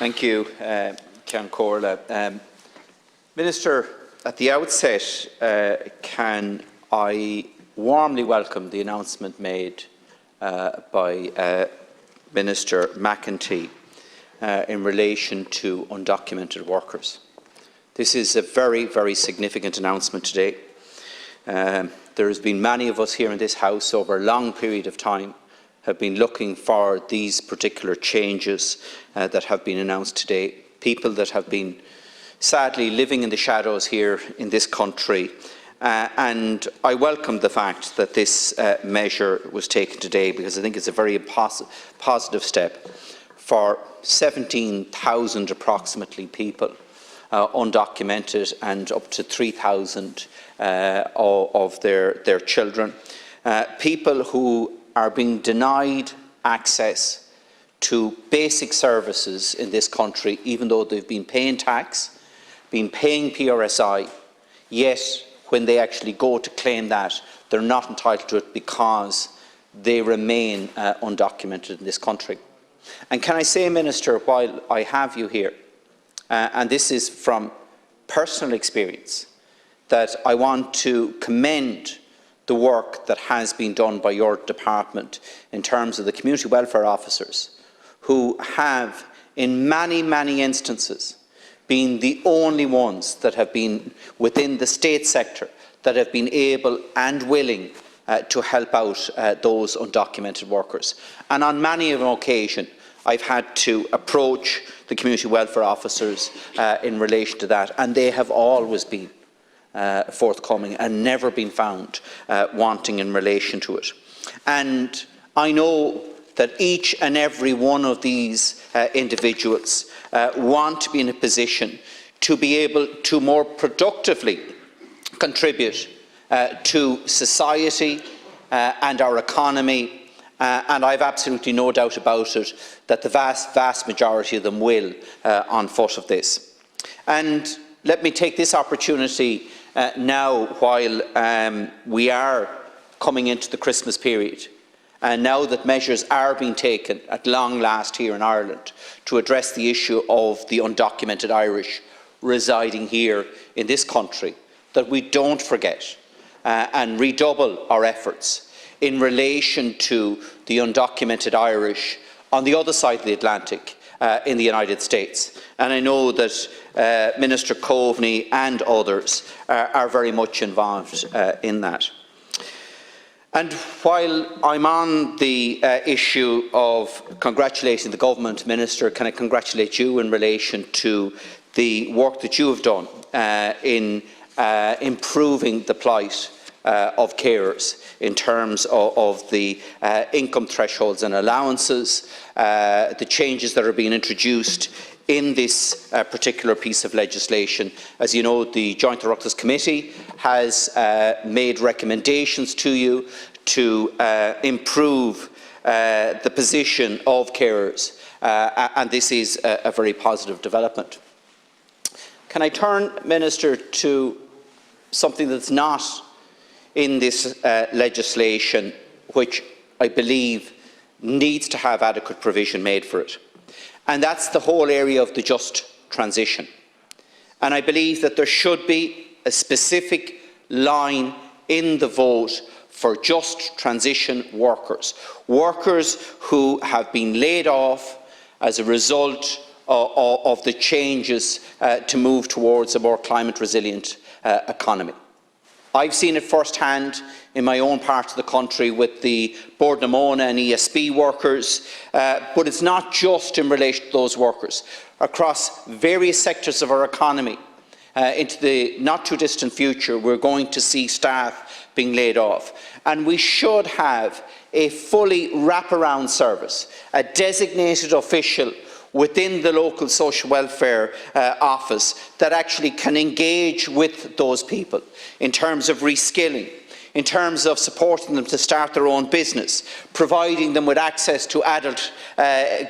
Thank you, Ceann Comhairle. Minister, at the outset, can I warmly welcome the announcement made by Minister McEntee in relation to undocumented workers. This is a very, very significant announcement today. There has been many of us here in this House over a long period of time have been looking for these particular changes that have been announced today. People that have been sadly living in the shadows here in this country. And I welcome the fact that this measure was taken today, because I think it's a very positive step for 17,000 approximately people undocumented, and up to 3,000 of their children. People who are being denied access to basic services in this country, even though they've been paying tax, been paying PRSI, yet when they actually go to claim that, they're not entitled to it because they remain undocumented in this country. And can I say, Minister, while I have you here, and this is from personal experience, that I want to commend the work that has been done by your department in terms of the community welfare officers, who have in many, many instances been the only ones that have been within the state sector that have been able and willing to help out those undocumented workers. And on many of an occasion, I've had to approach the community welfare officers in relation to that, and they have always been forthcoming and never been found wanting in relation to it. And I know that each and every one of these individuals want to be in a position to be able to more productively contribute to society and our economy, and I've absolutely no doubt about it that the vast majority of them will on foot of this. And let me take this opportunity now, while we are coming into the Christmas period, and now that measures are being taken at long last here in Ireland to address the issue of the undocumented Irish residing here in this country, that we don't forget and redouble our efforts in relation to the undocumented Irish on the other side of the Atlantic in the United States. And I know that Minister Coveney and others are very much involved in that. And while I'm on the issue of congratulating the government, Minister, can I congratulate you in relation to the work that you have done in improving the plight of carers in terms of the income thresholds and allowances, the changes that are being introduced in this particular piece of legislation. As you know, the Joint Oireachtas Committee has made recommendations to you to improve the position of carers, and this is a very positive development. Can I turn, Minister, to something that's not in this legislation, which I believe needs to have adequate provision made for it? And that's the whole area of the just transition. And I believe that there should be a specific line in the vote for just transition workers, workers who have been laid off as a result of the changes to move towards a more climate resilient economy. I've seen it firsthand in my own part of the country with the Bord na Móna and ESB workers, but it's not just in relation to those workers. Across various sectors of our economy, into the not too distant future, we're going to see staff being laid off. And we should have a fully wraparound service, a designated official within the local social welfare office that actually can engage with those people in terms of reskilling, in terms of supporting them to start their own business, providing them with access to adult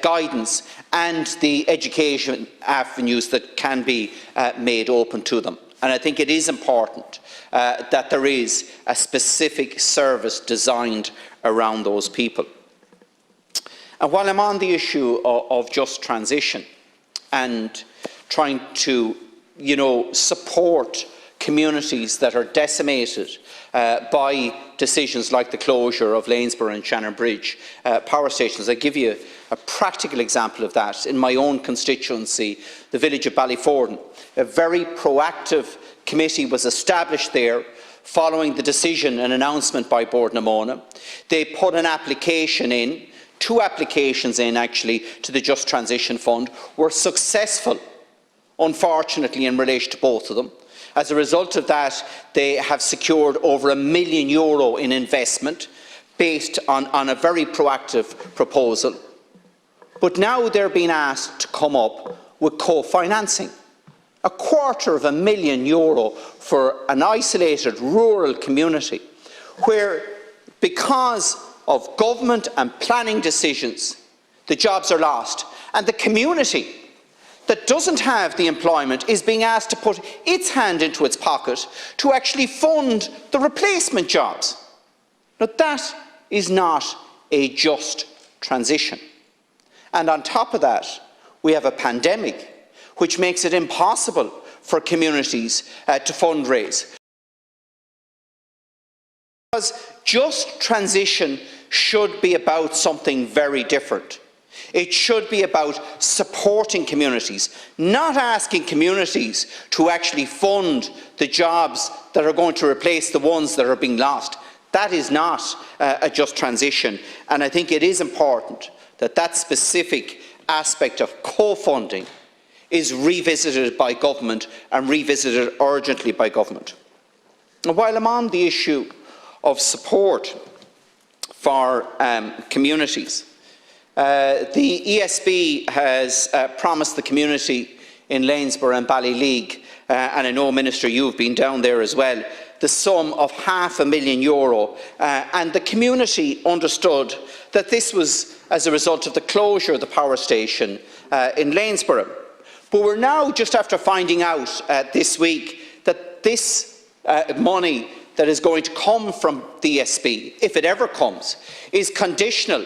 guidance and the education avenues that can be made open to them. And I think it is important that there is a specific service designed around those people. And while I'm on the issue of just transition, and trying to, support communities that are decimated by decisions like the closure of Lanesborough and Shannon Bridge power stations. I give you a practical example of that. In my own constituency, the village of Ballyforden, a very proactive committee was established there following the decision and announcement by Bord na Móna. They put an application in, 2 applications in actually, to the Just Transition Fund, were successful, unfortunately, in relation to both of them. As a result of that, they have secured over €1 million in investment based on a very proactive proposal. But now they're being asked to come up with co-financing. €250,000 for an isolated rural community where, because of government and planning decisions, the jobs are lost, and the community that doesn't have the employment is being asked to put its hand into its pocket to actually fund the replacement jobs. Now that is not a just transition. And on top of that, we have a pandemic which makes it impossible for communities to fundraise. Because just transition should be about something very different. It should be about supporting communities, not asking communities to actually fund the jobs that are going to replace the ones that are being lost. That is not a just transition, and I think it is important that that specific aspect of co-funding is revisited by government, and revisited urgently by government. And while I'm on the issue of support for communities, the ESB has promised the community in Lanesborough and Ballyleague, and I know, Minister, you've been down there as well, the sum of €500,000, and the community understood that this was as a result of the closure of the power station in Lanesborough. But we're now just after finding out this week that this money that is going to come from the ESB, if it ever comes, is conditional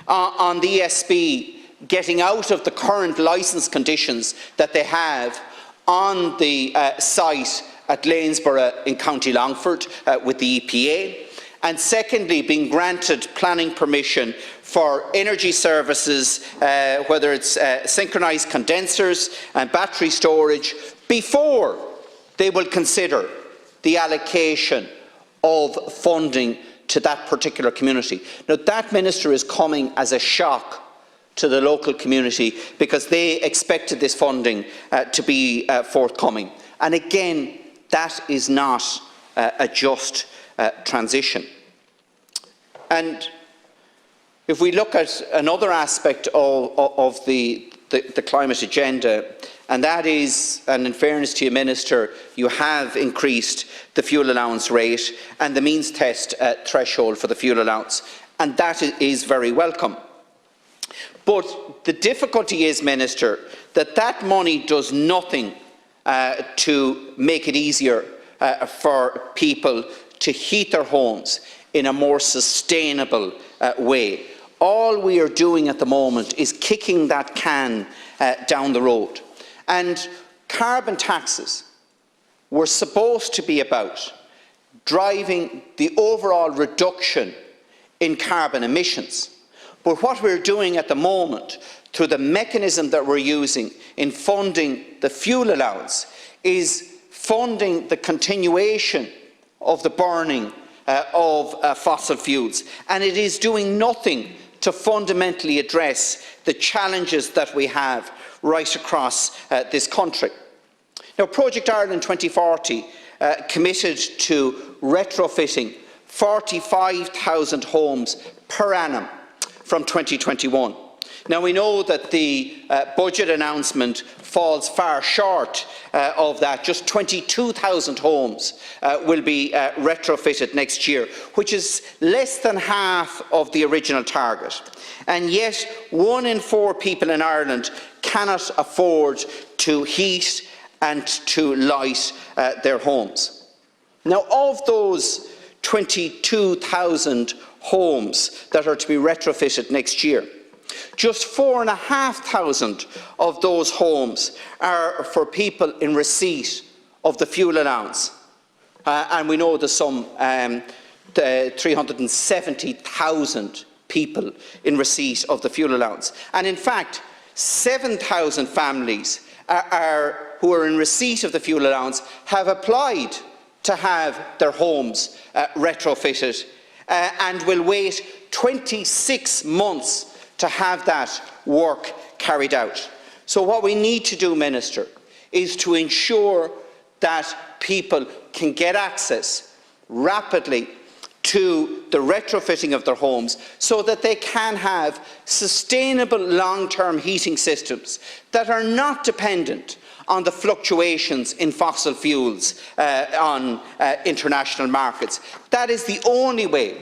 on the ESB getting out of the current licence conditions that they have on the site at Lanesborough in County Longford with the EPA, and secondly, being granted planning permission for energy services, whether it's synchronised condensers and battery storage, before they will consider the allocation of funding to that particular community. Now that, Minister, is coming as a shock to the local community because they expected this funding to be forthcoming. And again, that is not a just transition. And if we look at another aspect of the climate agenda, and that is, and in fairness to you, Minister, you have increased the fuel allowance rate and the means test threshold for the fuel allowance, and that is very welcome. But the difficulty is, Minister, that that money does nothing to make it easier for people to heat their homes in a more sustainable way. All we are doing at the moment is kicking that can down the road. And carbon taxes were supposed to be about driving the overall reduction in carbon emissions. But what we're doing at the moment, through the mechanism that we're using in funding the fuel allowance, is funding the continuation of the burning of fossil fuels. And it is doing nothing to fundamentally address the challenges that we have right across this country. Now, Project Ireland 2040 committed to retrofitting 45,000 homes per annum from 2021. Now, we know that the budget announcement falls far short of that. Just 22,000 homes will be retrofitted next year, which is less than half of the original target. And yet, 1 in 4 people in Ireland cannot afford to heat and to light their homes. Now, of those 22,000 homes that are to be retrofitted next year, Just 4,500 of those homes are for people in receipt of the fuel allowance. And we know there's some 370,000 people in receipt of the fuel allowance. And in fact, 7,000 families who are in receipt of the fuel allowance have applied to have their homes retrofitted and will wait 26 months to have that work carried out. So what we need to do, Minister, is to ensure that people can get access rapidly to the retrofitting of their homes so that they can have sustainable long-term heating systems that are not dependent on the fluctuations in fossil fuels on international markets. That is the only way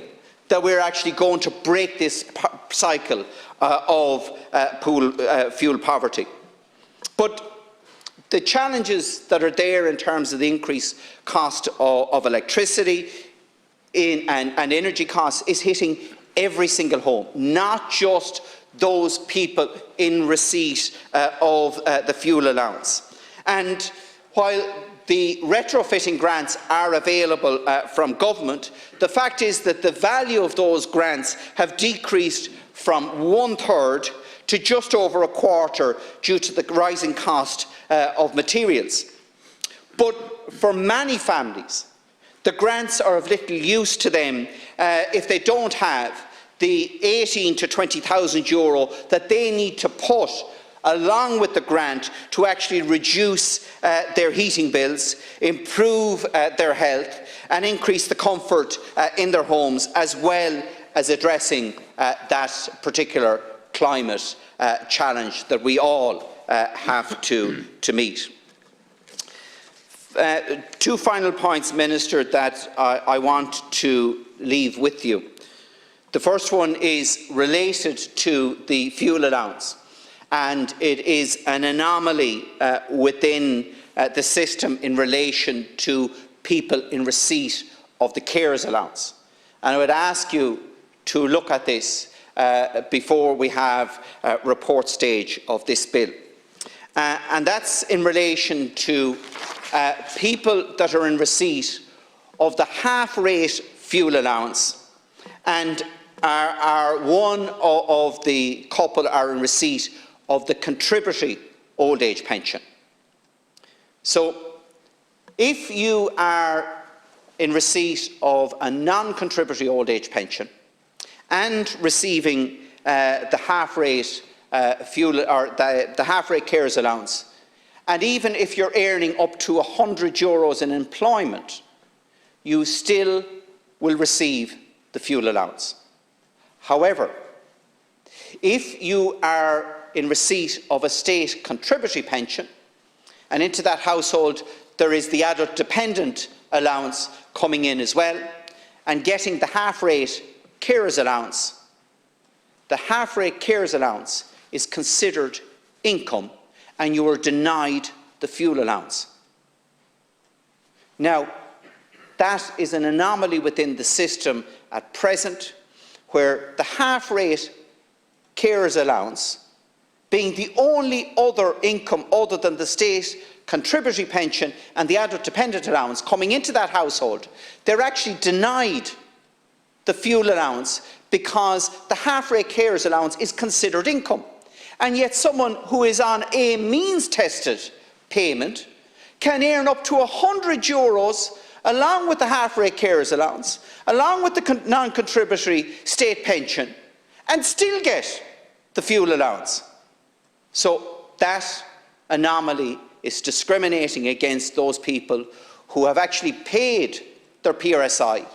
that we're actually going to break this cycle of fuel poverty. But the challenges that are there in terms of the increased cost of electricity and energy costs is hitting every single home, not just those people in receipt of the fuel allowance. And while the retrofitting grants are available from government, the fact is that the value of those grants have decreased from 1/3 to just over 1/4 due to the rising cost of materials. But for many families, the grants are of little use to them if they don't have the 18,000 to 20,000 euro that they need to put along with the grant to actually reduce their heating bills, improve their health and increase the comfort in their homes, as well as addressing that particular climate challenge that we all have to meet. Two final points, Minister, that I want to leave with you. The first one is related to the fuel allowance, and it is an anomaly within the system in relation to people in receipt of the carers allowance. And I would ask you to look at this before we have report stage of this bill. And that's in relation to people that are in receipt of the half-rate fuel allowance and are one of the couple are in receipt of the contributory old age pension. So if you are in receipt of a non-contributory old age pension and receiving the half-rate fuel or the half-rate carers allowance, and even if you're earning up to €100 in employment, you still will receive the fuel allowance. However, if you are in receipt of a state contributory pension, and into that household there is the adult dependent allowance coming in as well, and getting the half-rate carers allowance, the half-rate carers allowance is considered income and you are denied the fuel allowance. Now, that is an anomaly within the system at present, where the half-rate carers allowance, being the only other income other than the state contributory pension and the adult dependent allowance coming into that household, they're actually denied the fuel allowance because the half-rate carers allowance is considered income. And yet someone who is on a means-tested payment can earn up to €100 along with the half-rate carers allowance, along with the non-contributory state pension, and still get the fuel allowance. So that anomaly is discriminating against those people who have actually paid their PRSI,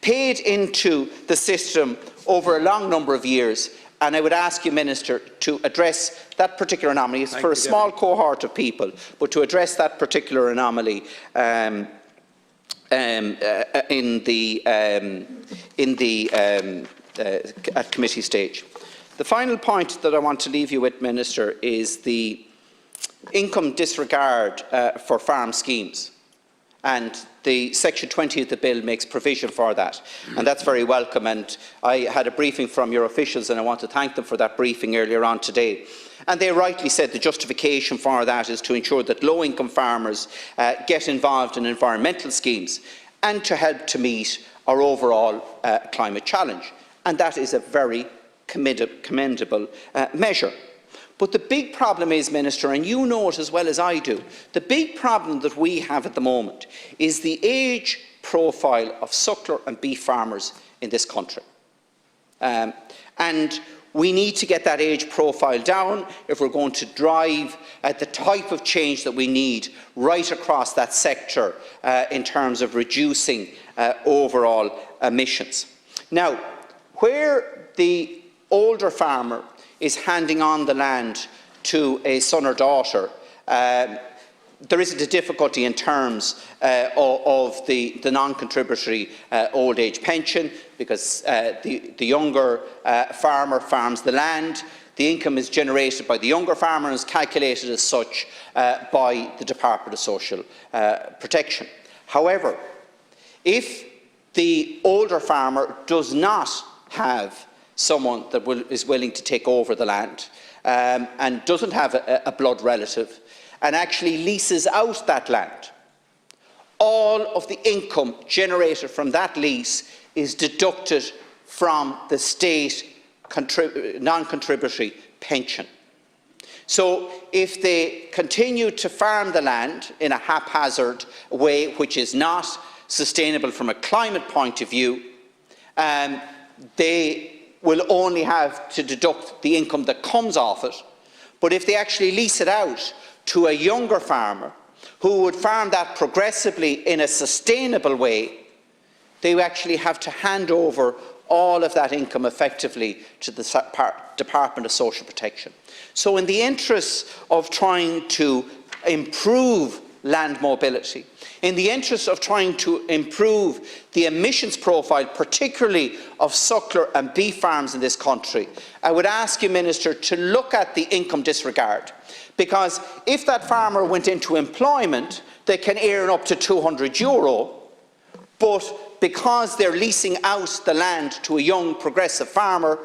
paid into the system over a long number of years. And I would ask you, Minister, to address that particular anomaly. It's for a small cohort of people, but to address that particular anomaly at committee stage. The final point that I want to leave you with, Minister, is the income disregard for farm schemes. And the Section 20 of the bill makes provision for that, and that's very welcome. And I had a briefing from your officials, and I want to thank them for that briefing earlier on today. And they rightly said the justification for that is to ensure that low-income farmers get involved in environmental schemes and to help to meet our overall climate challenge. And that is a very commendable measure. But the big problem is, Minister, and you know it as well as I do, the big problem that we have at the moment is the age profile of suckler and beef farmers in this country. And we need to get that age profile down if we're going to drive the type of change that we need right across that sector in terms of reducing overall emissions. Now, where the older farmer is handing on the land to a son or daughter, there isn't a difficulty in terms of the non-contributory old age pension, because the younger farmer farms the land. The income is generated by the younger farmer and is calculated as such by the Department of Social Protection. However, if the older farmer does not have someone that is willing to take over the land and doesn't have a blood relative and actually leases out that land, all of the income generated from that lease is deducted from the state non-contributory pension. So if they continue to farm the land in a haphazard way, which is not sustainable from a climate point of view, they will only have to deduct the income that comes off it. But if they actually lease it out to a younger farmer who would farm that progressively in a sustainable way, they actually have to hand over all of that income effectively to the Department of Social Protection. So in the interests of trying to improve land mobility, in the interest of trying to improve the emissions profile, particularly of suckler and beef farms in this country, I would ask you, Minister, to look at the income disregard. Because if that farmer went into employment, they can earn up to €200, but because they're leasing out the land to a young progressive farmer,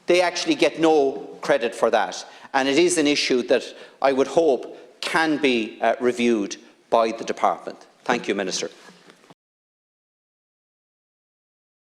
they actually get no credit for that. And it is an issue that I would hope can be reviewed by the Department. Thank you, Minister.